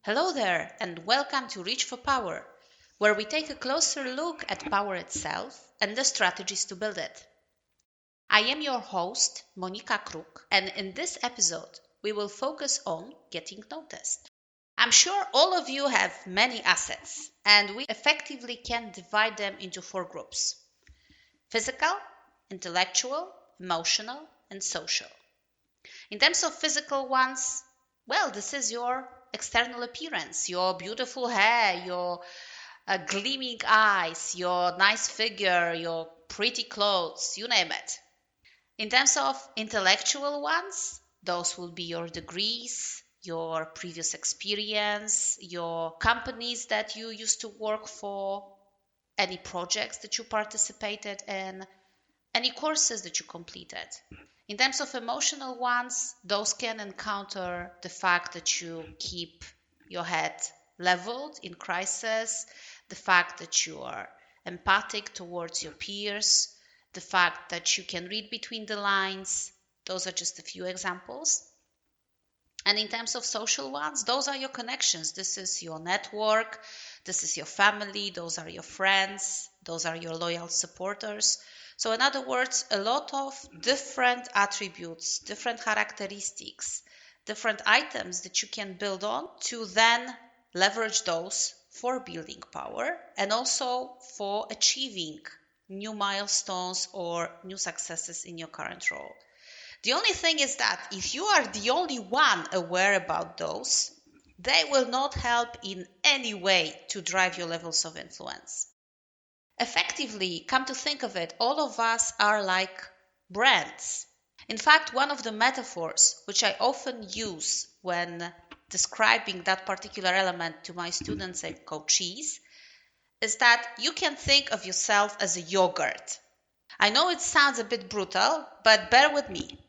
Hello there, and welcome to Reach for Power, where we take a closer look at power itself and the strategies to build it. I am your host, Monika Kruk, and in this episode, we will focus on getting noticed. I'm sure all of you have many assets, and we effectively can divide them into four groups: physical, intellectual, emotional, and social. In terms of physical ones, well, this is your external appearance, your beautiful hair, your gleaming eyes, your nice figure, your pretty clothes, you name it. In terms of intellectual ones, those will be your degrees, your previous experience, your companies that you used to work for, any projects that you participated in, any courses that you completed. In terms of emotional ones, those can encounter the fact that you keep your head leveled in crisis, the fact that you are empathic towards your peers, the fact that you can read between the lines. Those are just a few examples. And in terms of social ones, those are your connections. This is your network, this is your family, those are your friends, those are your loyal supporters. So in other words, a lot of different attributes, different characteristics, different items that you can build on to then leverage those for building power and also for achieving new milestones or new successes in your current role. The only thing is that if you are the only one aware about those, they will not help in any way to drive your levels of influence. Effectively, come to think of it, all of us are like brands. In fact, one of the metaphors which I often use when describing that particular element to my students and coachees is that you can think of yourself as a yogurt. I know it sounds a bit brutal, but bear with me.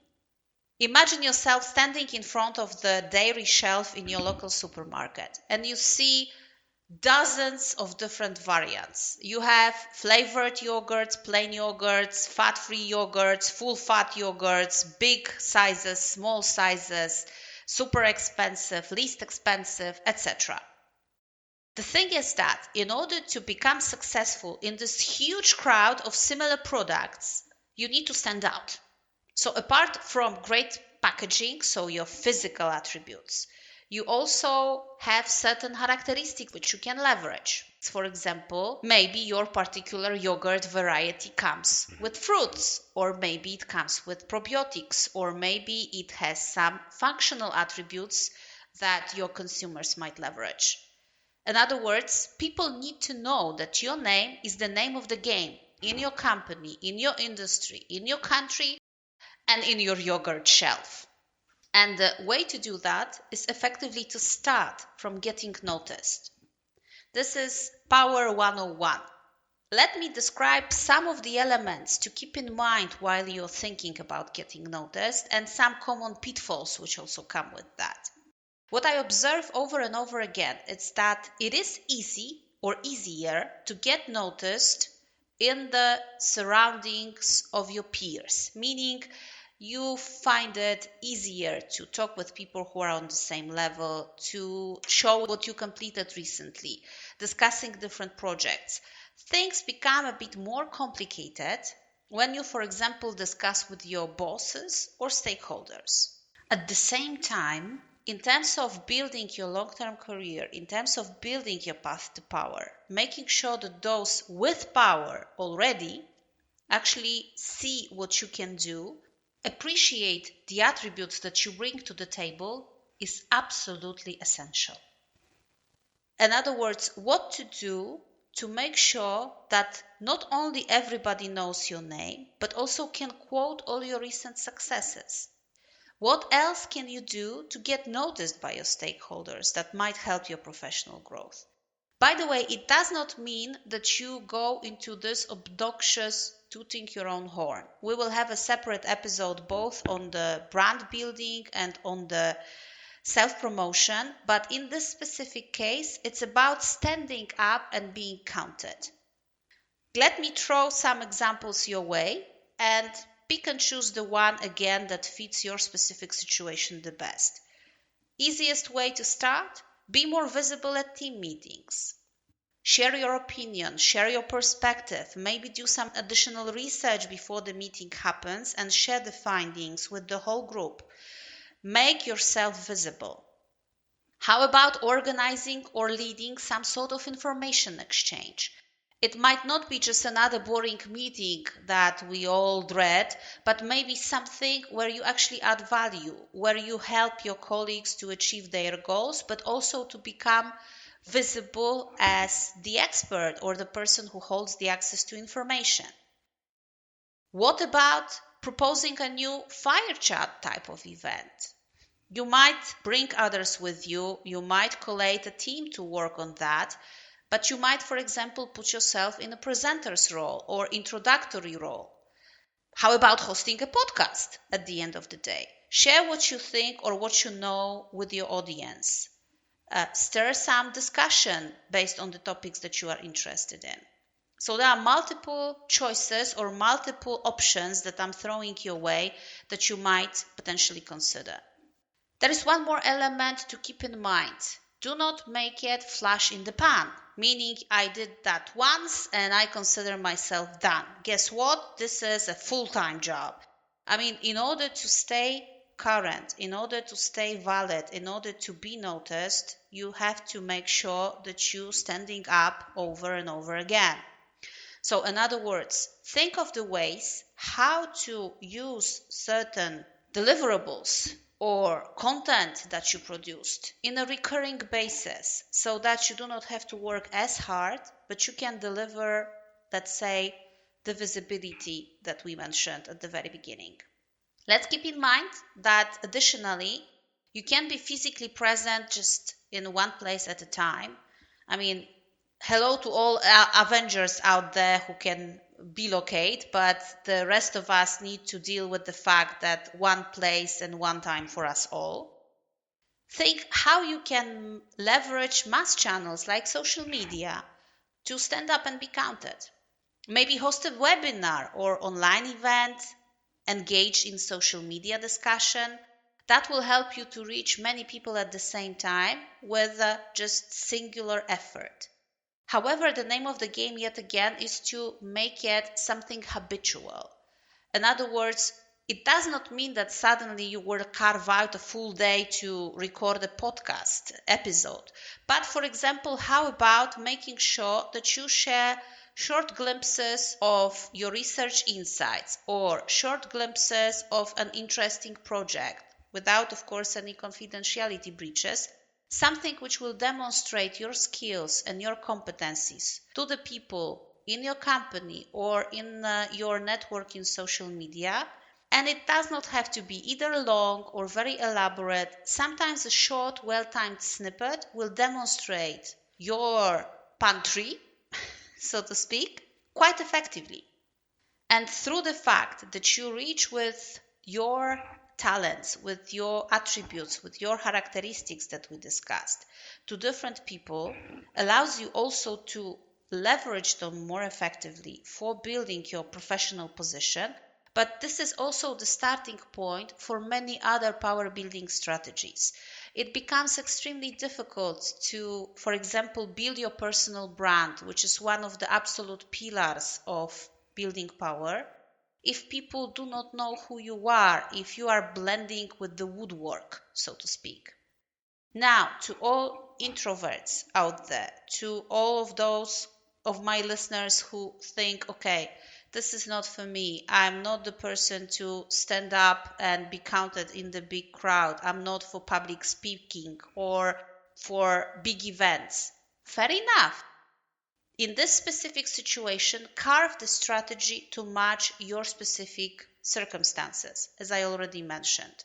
Imagine yourself standing in front of the dairy shelf in your local supermarket and you see dozens of different variants. You have flavored yogurts, plain yogurts, fat-free yogurts, full-fat yogurts, big sizes, small sizes, super expensive, least expensive, etc. The thing is that in order to become successful in this huge crowd of similar products, you need to stand out. So apart from great packaging, so your physical attributes, you also have certain characteristics which you can leverage. For example, maybe your particular yogurt variety comes with fruits, or maybe it comes with probiotics, or maybe it has some functional attributes that your consumers might leverage. In other words, people need to know that your name is the name of the game in your company, in your industry, in your country, and in your yogurt shelf. And the way to do that is effectively to start from getting noticed. This is Power 101. Let me describe some of the elements to keep in mind while you're thinking about getting noticed and some common pitfalls which also come with that. What I observe over and over again is that it is easy or easier to get noticed in the surroundings of your peers, meaning you find it easier to talk with people who are on the same level, to show what you completed recently, discussing different projects. Things become a bit more complicated when you, for example, discuss with your bosses or stakeholders. At the same time, in terms of building your long-term career, in terms of building your path to power, making sure that those with power already actually see what you can do, appreciate the attributes that you bring to the table is absolutely essential. In other words, what to do to make sure that not only everybody knows your name, but also can quote all your recent successes. What else can you do to get noticed by your stakeholders that might help your professional growth? By the way, it does not mean that you go into this obnoxious tooting your own horn. We will have a separate episode both on the brand building and on the self-promotion, but in this specific case, it's about standing up and being counted. Let me throw some examples your way and pick and choose the one again that fits your specific situation the best. Easiest way to start: Be more visible at team meetings. Share your opinion, share your perspective, maybe do some additional research before the meeting happens and share the findings with the whole group. Make yourself visible. How about organizing or leading some sort of information exchange? It might not be just another boring meeting that we all dread, but maybe something where you actually add value, where you help your colleagues to achieve their goals, but also to become visible as the expert or the person who holds the access to information. What about proposing a new fire chat type of event? You might bring others with you, you might collate a team to work on that, but you might, for example, put yourself in a presenter's role or introductory role. How about hosting a podcast at the end of the day? Share what you think or what you know with your audience. Stir some discussion based on the topics that you are interested in. So there are multiple choices or multiple options that I'm throwing your way that you might potentially consider. There is one more element to keep in mind. Do not make it flash in the pan, meaning I did that once and I consider myself done. Guess what? This is a full-time job. I mean, in order to stay current, in order to stay valid, in order to be noticed, you have to make sure that you're standing up over and over again. So in other words, think of the ways how to use certain deliverables or content that you produced in a recurring basis so that you do not have to work as hard, but you can deliver, let's say, the visibility that we mentioned at the very beginning. Let's keep in mind that additionally, you can be physically present just in one place at a time. I mean, hello to all Avengers out there who can relocate, but the rest of us need to deal with the fact that one place and one time for us all. Think how you can leverage mass channels like social media to stand up and be counted. Maybe host a webinar or online event, engage in social media discussion. That will help you to reach many people at the same time with just singular effort. However, the name of the game yet again is to make it something habitual. In other words, it does not mean that suddenly you will carve out a full day to record a podcast episode. But for example, how about making sure that you share short glimpses of your research insights or short glimpses of an interesting project without, of course, any confidentiality breaches, something which will demonstrate your skills and your competencies to the people in your company or in your network in social media. And it does not have to be either long or very elaborate. Sometimes a short, well-timed snippet will demonstrate your pantry, so to speak, quite effectively. And through the fact that you reach with your talents, with your attributes, with your characteristics that we discussed to different people, allows you also to leverage them more effectively for building your professional position. But this is also the starting point for many other power building strategies. It becomes extremely difficult to, for example, build your personal brand, which is one of the absolute pillars of building power, if people do not know who you are, if you are blending with the woodwork, so to speak. Now, to all introverts out there, to all of those of my listeners who think, okay, this is not for me. I'm not the person to stand up and be counted in the big crowd. I'm not for public speaking or for big events. Fair enough. In this specific situation, carve the strategy to match your specific circumstances, as I already mentioned.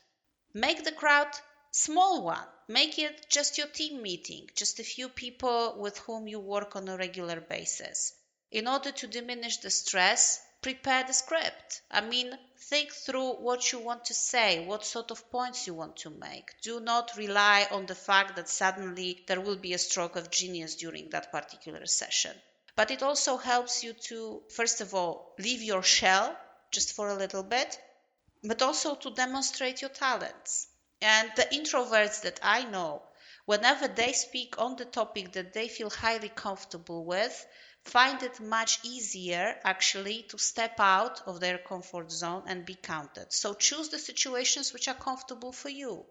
Make the crowd small one. Make it just your team meeting, just a few people with whom you work on a regular basis. In order to diminish the stress, prepare the script. I mean, think through what you want to say, what sort of points you want to make. Do not rely on the fact that suddenly there will be a stroke of genius during that particular session. But it also helps you to, first of all, leave your shell just for a little bit, but also to demonstrate your talents. And the introverts that I know, whenever they speak on the topic that they feel highly comfortable with, find it much easier actually to step out of their comfort zone and be counted. So choose the situations which are comfortable for you.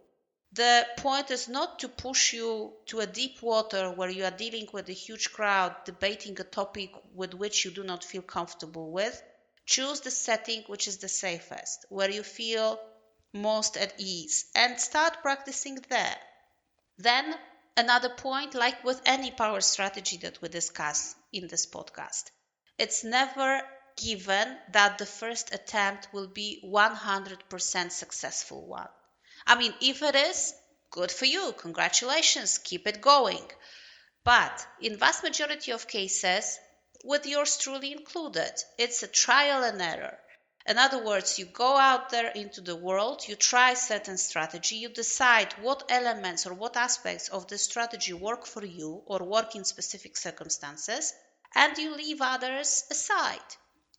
The point is not to push you to a deep water where you are dealing with a huge crowd, debating a topic with which you do not feel comfortable with. Choose the setting which is the safest, where you feel most at ease, and start practicing there. Then another point, like with any power strategy that we discuss in this podcast, it's never given that the first attempt will be 100% successful one. I mean, if it is, good for you, congratulations, keep it going. But in vast majority of cases, with yours truly included, it's a trial and error. In other words, you go out there into the world, you try certain strategy, you decide what elements or what aspects of the strategy work for you or work in specific circumstances, and you leave others aside.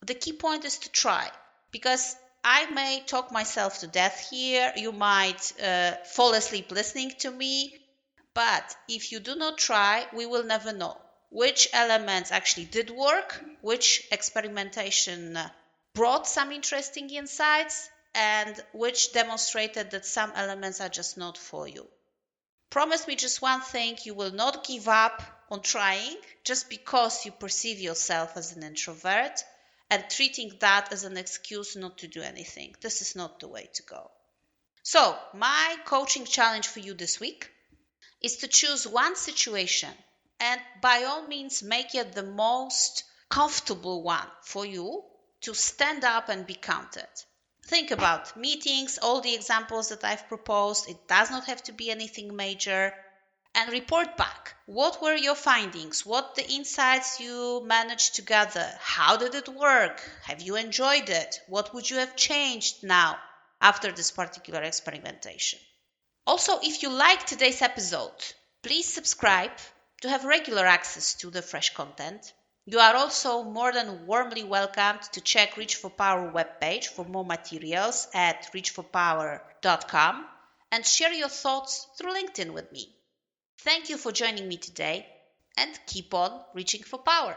The key point is to try, because I may talk myself to death here, you might fall asleep listening to me, but if you do not try, we will never know which elements actually did work, which experimentation brought some interesting insights, and which demonstrated that some elements are just not for you. Promise me just one thing, you will not give up on trying just because you perceive yourself as an introvert and treating that as an excuse not to do anything. This is not the way to go. So, my coaching challenge for you this week is to choose one situation and by all means make it the most comfortable one for you to stand up and be counted. Think about meetings, all the examples that I've proposed. It does not have to be anything major. And report back. What were your findings? What the insights you managed to gather? How did it work? Have you enjoyed it? What would you have changed now after this particular experimentation? Also, if you liked today's episode, please subscribe to have regular access to the fresh content. You are also more than warmly welcomed to check Reach for Power webpage for more materials at reachforpower.com and share your thoughts through LinkedIn with me. Thank you for joining me today, and keep on reaching for power.